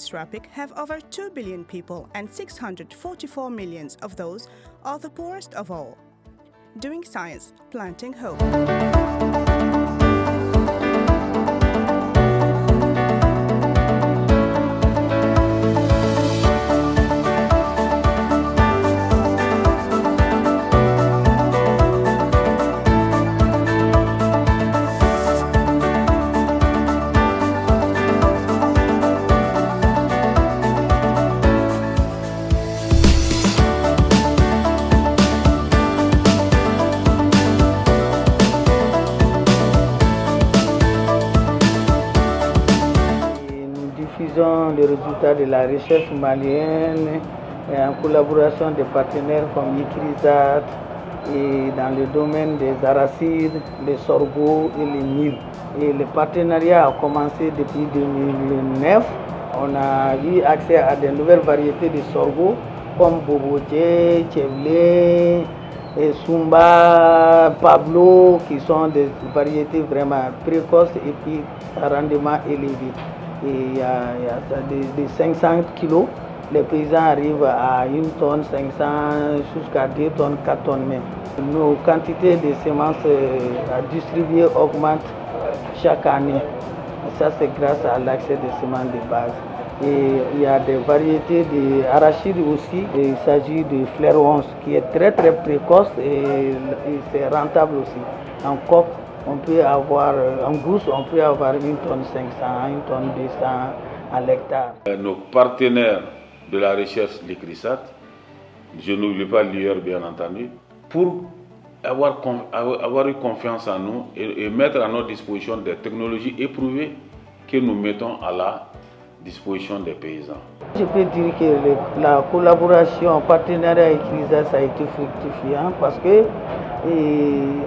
its tropic have over 2 billion people, and 644 millions of those are the poorest of all. Doing science, planting hope. Les résultats de la recherche malienne en collaboration des partenaires comme ICRISAT et dans le domaine des arachides, les sorgho et les milles. Et le partenariat a commencé depuis 2009. On a eu accès à de nouvelles variétés de sorgho comme Bobotier, Chevlé, et Sumba, Pablo, qui sont des variétés vraiment précoces et puis à rendement élevé. Et il y a de 500 kilos, les paysans arrivent à 1 tonne 500 jusqu'à 2 tonnes, 4 tonnes même. Nos quantités de semences à distribuer augmentent chaque année. Et ça, c'est grâce à l'accès des semences de base. Et il y a des variétés d'arachides aussi. Et il s'agit de fleur 11 qui est très très précoce et c'est rentable aussi. En coque, on peut avoir, en gousse, on peut avoir 1 tonne 500, 1 tonne 200 à l'hectare. Nos partenaires de la recherche, l'ICRISAT, je n'oublie pas l'IR bien entendu, pour avoir eu confiance en nous et mettre à notre disposition des technologies éprouvées que nous mettons à la disposition des paysans. Je peux dire que la collaboration en partenariat avec l'ICRISAT, ça a été fructifiant parce que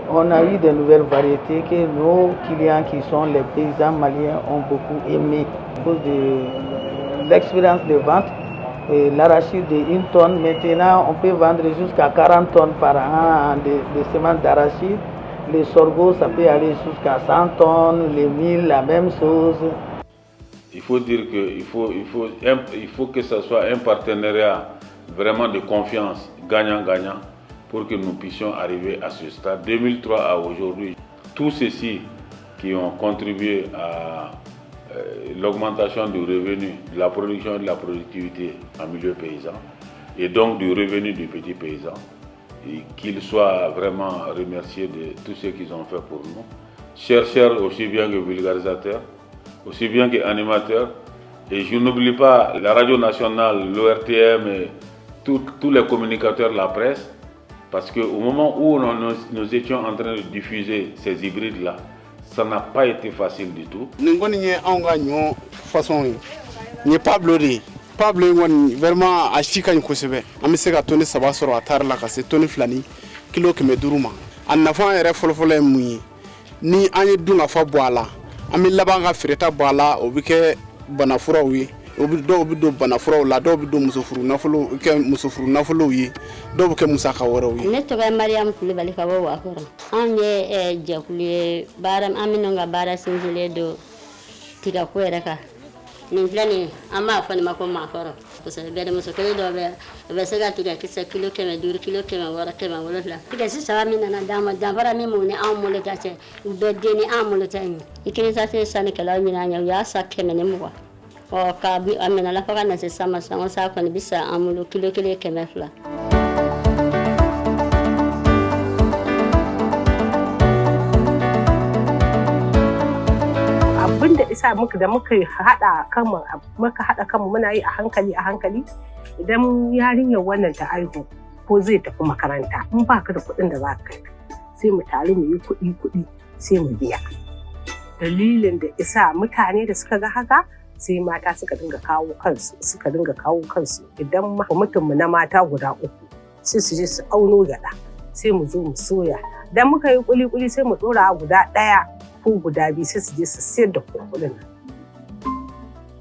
on a eu de nouvelles variétés que nos clients qui sont les paysans maliens ont beaucoup aimé. À cause de l'expérience de vente, l'arachide de 1 tonne, maintenant on peut vendre jusqu'à 40 tonnes par an de semences d'arachide. Les sorgho, ça peut aller jusqu'à 100 tonnes, les milles, la même chose. Il faut dire qu'il faut que ce soit un partenariat vraiment de confiance, gagnant-gagnant, pour que nous puissions arriver à ce stade. 2003 à aujourd'hui, tous ceux-ci qui ont contribué à l'augmentation du revenu, de la production et de la productivité en milieu paysan, et donc du revenu du petit paysan, et qu'ils soient vraiment remerciés de tout ce qu'ils ont fait pour nous. Chercheurs aussi bien que vulgarisateurs, aussi bien qu'animateurs. Et je n'oublie pas la radio nationale, l'ORTM et tous les communicateurs de la presse, parce qu'au moment où nous étions en train de diffuser ces hybrides-là, ça n'a pas été facile du tout. Pablo vraiment a chika kosebe amese ka toni saba soro atar la ka se toni flani kilo keme duruma an nafa yɛrɛ fɔlɔfɔlɔ ye mun ye ni an ye dun ka fa bɔ a la an bɛ laban ka feereta bɔ a la o bɛ kɛ banafuraw ye dɔw bɛ don banafuraw la dɔw bɛ don musofuru nafolow ye dɔw bɛ kɛ musaka wɛrɛw ye. Ne tɔgɔ ye Mariam Kulibali ka bɔ Wakɔrɔ. Anw ye jɛkulu ye baara an bɛ ɲɔgɔn ka baara sinsinlen don tigako yɛrɛ kan. Nin filɛ nin an b'a fɔ nin ma ko maakɔrɔ kosɛbɛ bɛɛ muso kelen dɔ bɛ se ka tigɛ kisɛ kilo 500 kilo 600 700 tigɛ sisan min nana d'an ma danfara min b'u ni anw bolo ta cɛ u bɛɛ den ni anw bolo ta in ye ICRISAT sannikɛlaw ɲini an ɲɛ u y'a san 120 ka a minɛla fo ka na se san ma san o sa kɔni bi sa an bolo kilo 1 200. Abinda isa muka hada kanmu muna yi a hankali idan yarinyar wannan ta aihu ko zai tafi makaranta in baka da kuɗin da zaka kai sai mu tare mu yi kuɗi sai mu biya. Dalilin da isa mutane da suka ga haka sai mata suka dinga kawo kansu idan mutum na mata guda 3 sai su je su auno gyaɗa sai mu zo mu soya dan muka yi kuli sai mu dora guda 1 ko guda 2 sai su je su sayar da kuɗin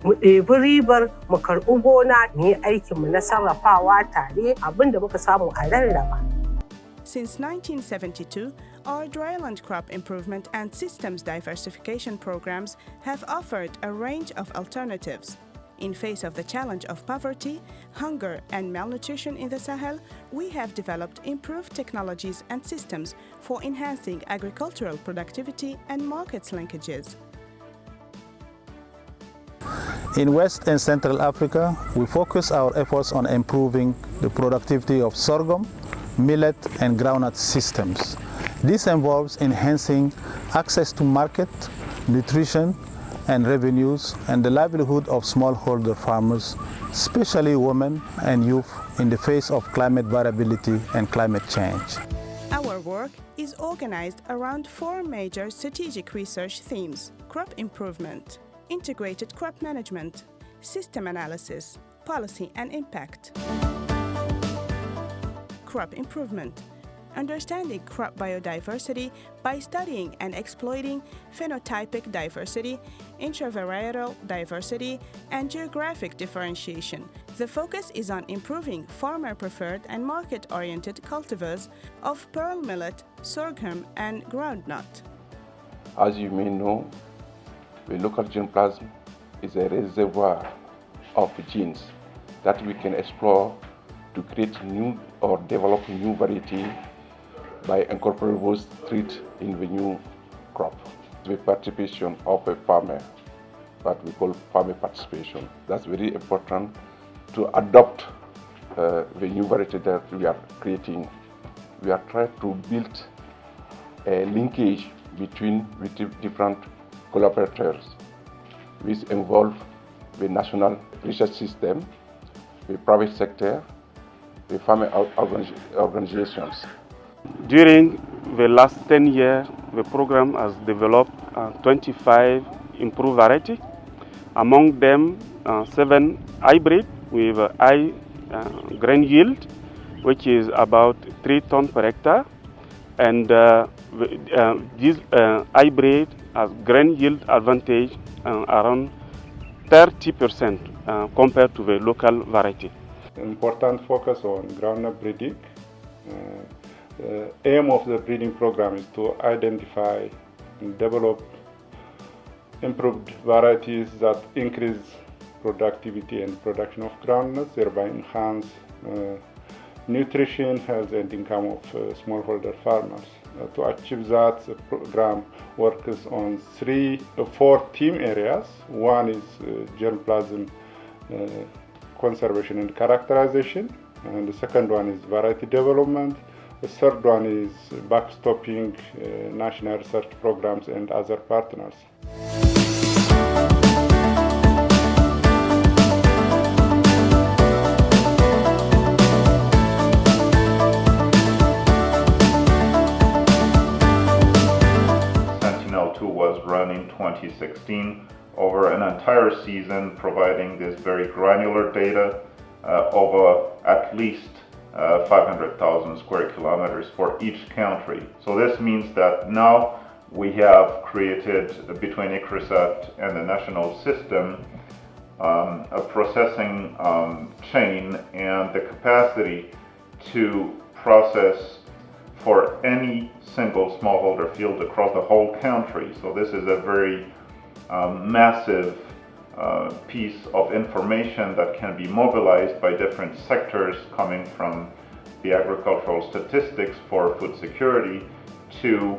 mu ɗebi ribar mu karɓi gona mu yi aikinmu na sarrafawa tare abinda muka samu a rarraba. Since 1972, our dryland crop improvement and systems diversification programs have offered a range of alternatives. In face of the challenge of poverty, hunger, and malnutrition in the Sahel, we have developed improved technologies and systems for enhancing agricultural productivity and markets linkages. In West and Central Africa, we focus our efforts on improving the productivity of sorghum, millet, and groundnut systems. This involves enhancing access to market, nutrition, and revenues, and the livelihood of smallholder farmers, especially women and youth, in the face of climate variability and climate change. Our work is organized around 4 major strategic research themes: crop improvement, integrated crop management, system analysis, policy and impact. Crop improvement. Understanding crop biodiversity by studying and exploiting phenotypic diversity, intravarietal diversity, and geographic differentiation. The focus is on improving farmer-preferred and market-oriented cultivars of pearl millet, sorghum, and groundnut. As you may know, the local germplasm is a reservoir of genes that we can explore to create new or develop new variety by incorporating those traits in the new crop. The participation of a farmer, what we call farmer participation, that's very important to adopt the new variety that we are creating. We are trying to build a linkage between different collaborators, which involve the national research system, the private sector, the farmer organizations. During the last 10 years, the program has developed 25 improved varieties. Among them, 7 hybrid with high grain yield, which is about 3 tons per hectare. And this hybrid has grain yield advantage around 30% compared to the local variety. Important focus on groundnut breeding. Aim of the breeding program is to identify and develop improved varieties that increase productivity and production of groundnuts, thereby enhance nutrition, health, and income of smallholder farmers. To achieve that, the program works on 4 theme areas. One is germplasm conservation and characterization, and the second one is variety development. The third one is backstopping national research programs and other partners. Sentinel-2 was run in 2016 over an entire season, providing this very granular data over at least 500,000 square kilometers for each country. So this means that now we have created between ICRISAT and the national system a processing chain and the capacity to process for any single smallholder field across the whole country. So this is a very massive piece of information that can be mobilized by different sectors, coming from the agricultural statistics for food security to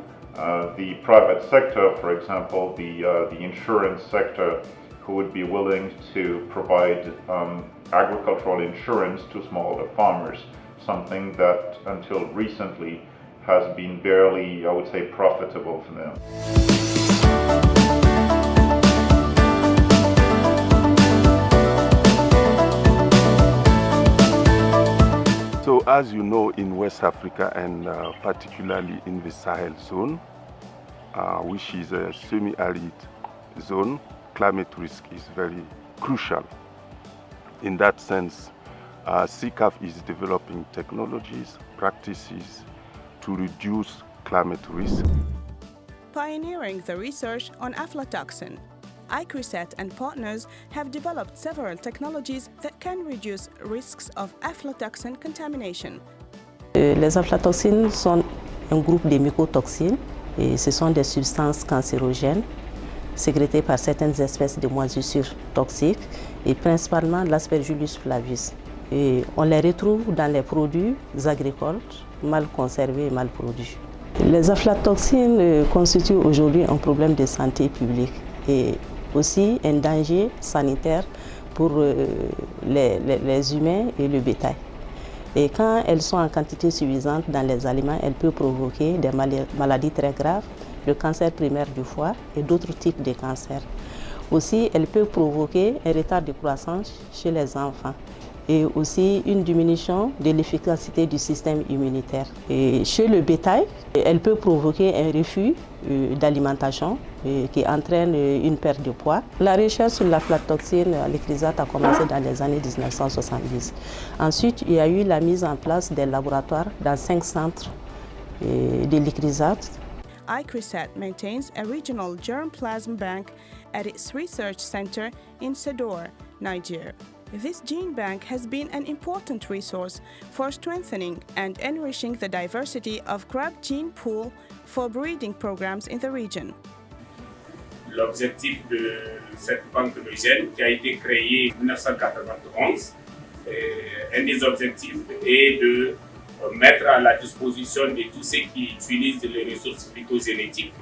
the private sector, for example, the insurance sector, who would be willing to provide agricultural insurance to smallholder farmers, something that until recently has been barely, I would say, profitable for them. So as you know, in West Africa and particularly in the Sahel zone, which is a semi-arid zone, climate risk is very crucial. In that sense, CCAF is developing technologies, practices to reduce climate risk. Pioneering the research on aflatoxin, ICRISAT and partners have developed several technologies that can reduce risks of aflatoxin contamination. Les aflatoxines sont un groupe de mycotoxines et ce sont des substances cancérogènes sécrétées par certaines espèces de moisissures toxiques et principalement l'Aspergillus flavus. Et on les retrouve dans les produits agricoles mal conservés et mal produits. Les aflatoxines constituent aujourd'hui un problème de santé publique et aussi un danger sanitaire pour les humains et le bétail. Et quand elles sont en quantité suffisante dans les aliments, elles peuvent provoquer des maladies très graves, le cancer primaire du foie et d'autres types de cancers. Aussi, elles peuvent provoquer un retard de croissance chez les enfants et aussi une diminution de l'efficacité du système immunitaire. Et chez le bétail, elles peuvent provoquer un refus d'alimentation qui entraîne une perte de poids. La recherche sur l'aflatoxine, l'Icrysate, a commencé dans les années 1970. Ensuite, il y a eu la mise en place des laboratoires dans 5 centres de l'Icrysate. ICRISAT maintains a regional germplasm bank at its research center in Sador, Nigeria. This gene bank has been an important resource for strengthening and enriching the diversity of crab gene pool for breeding programs in the region. L'objectif de cette banque de gènes qui a été créée en 1991, un des objectifs est de mettre à la disposition de tous ceux qui utilisent les ressources phytogénétiques,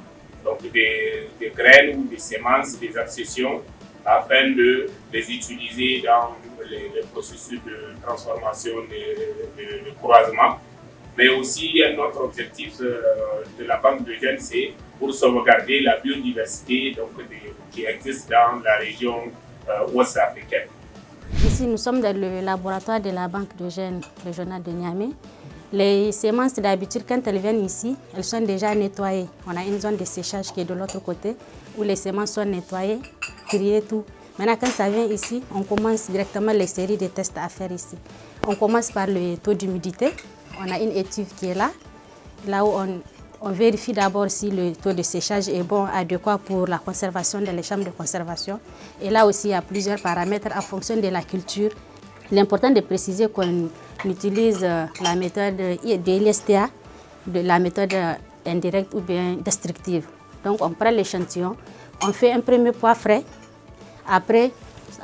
donc des graines ou des semences, des accessions, afin de les utiliser dans les processus de transformation, de croisement. Mais aussi, un autre objectif de la banque de gènes, c'est pour sauvegarder la biodiversité qui existe dans la région ouest africaine. Ici, nous sommes dans le laboratoire de la banque de gènes régionale de Niamey. Les semences, d'habitude, quand elles viennent ici, elles sont déjà nettoyées. On a une zone de séchage qui est de l'autre côté, où les semences sont nettoyées, triées, tout. Maintenant, quand ça vient ici, on commence directement les séries de tests à faire ici. On commence par le taux d'humidité. On a une étude qui est là où on vérifie d'abord si le taux de séchage est bon, adéquat pour la conservation dans les chambres de conservation. Et là aussi, il y a plusieurs paramètres en fonction de la culture. Il est important de préciser qu'on utilise la méthode de l'ISTA, la méthode indirecte ou bien destructive. Donc on prend l'échantillon, on fait un premier poids frais. Après,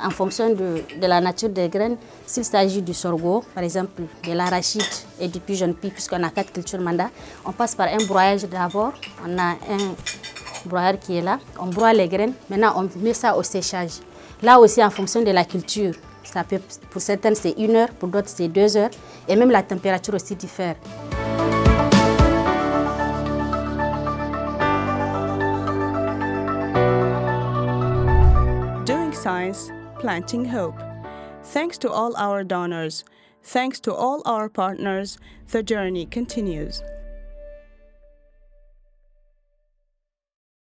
en fonction de la nature des graines, s'il s'agit du sorgho, par exemple de l'arachide et du pigeon pea, puisqu'on a 4 cultures mandats, on passe par un broyage d'abord. On a un broyeur qui est là, on broie les graines, maintenant on met ça au séchage. Là aussi, en fonction de la culture, ça peut, pour certaines c'est 1 heure, pour d'autres c'est 2 heures, et même la température aussi diffère. Science, planting hope. Thanks to all our donors. Thanks to all our partners. The journey continues.